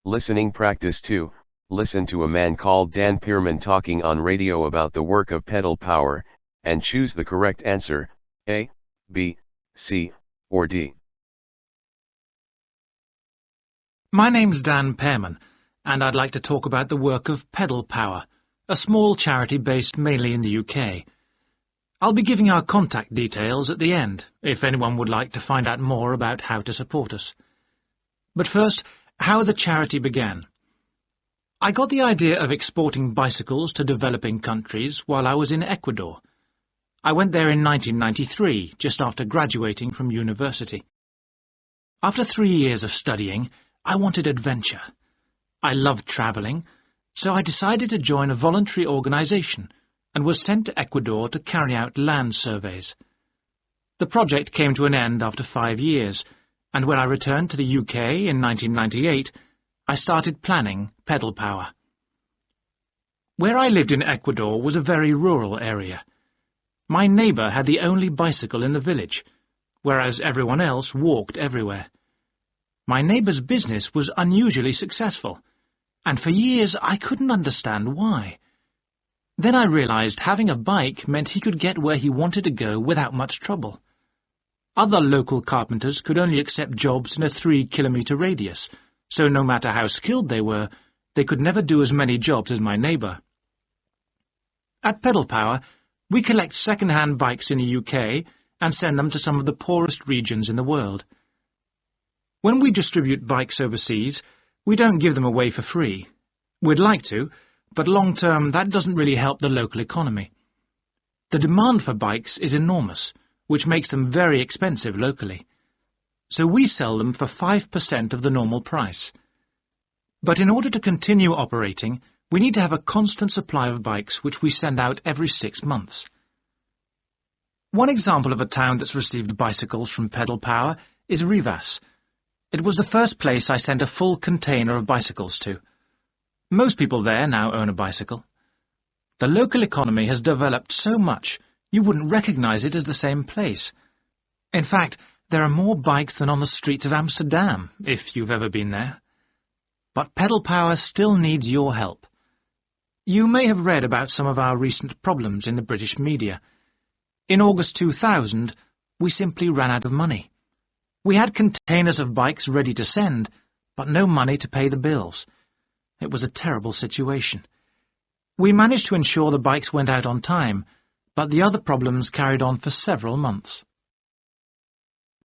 Listening practice 2. Listen to a man called Dan Pearman talking on radio about the work of pedal power, and choose the correct answer, A, B, C, or D. My name's Dan Pearman, and I'd like to talk about the work of Pedal Power, a small charity based mainly in the UK. I'll be giving our contact details at the end, if anyone would like to find out more about how to support us. But first, how the charity began. I got the idea of exporting bicycles to developing countries while I was in Ecuador. I went there in 1993, just after graduating from university. After 3 years of studying, I wanted adventure. I loved travelling, so I decided to join a voluntary organisation and was sent to Ecuador to carry out land surveys. The project came to an end after 5 years, and when I returned to the UK in 1998, I started planning Pedal Power. Where I lived in Ecuador was a very rural area. My neighbour had the only bicycle in the village, whereas everyone else walked everywhere. My neighbour's business was unusually successful, and for years I couldn't understand why. Then I realised having a bike meant he could get where he wanted to go without much trouble. Other local carpenters could only accept jobs in a 3-kilometre radius, so no matter how skilled they were, they could never do as many jobs as my neighbour. At Pedal Power, we collect second-hand bikes in the UK and send them to some of the poorest regions in the world. When we distribute bikes overseas, we don't give them away for free. We'd like to, but long-term that doesn't really help the local economy. The demand for bikes is enormous, which makes them very expensive locally. So we sell them for 5% of the normal price. But in order to continue operating, we need to have a constant supply of bikes which we send out every 6 months. One example of a town that's received bicycles from Pedal Power is Rivas. It was the first place I sent a full container of bicycles to. Most people there now own a bicycle. The local economy has developed so much, you wouldn't recognize it as the same place. In fact, there are more bikes than on the streets of Amsterdam, if you've ever been there. But Pedal Power still needs your help. You may have read about some of our recent problems in the British media. In August 2000, we simply ran out of money. We had containers of bikes ready to send, but no money to pay the bills. It was a terrible situation. We managed to ensure the bikes went out on time, but the other problems carried on for several months.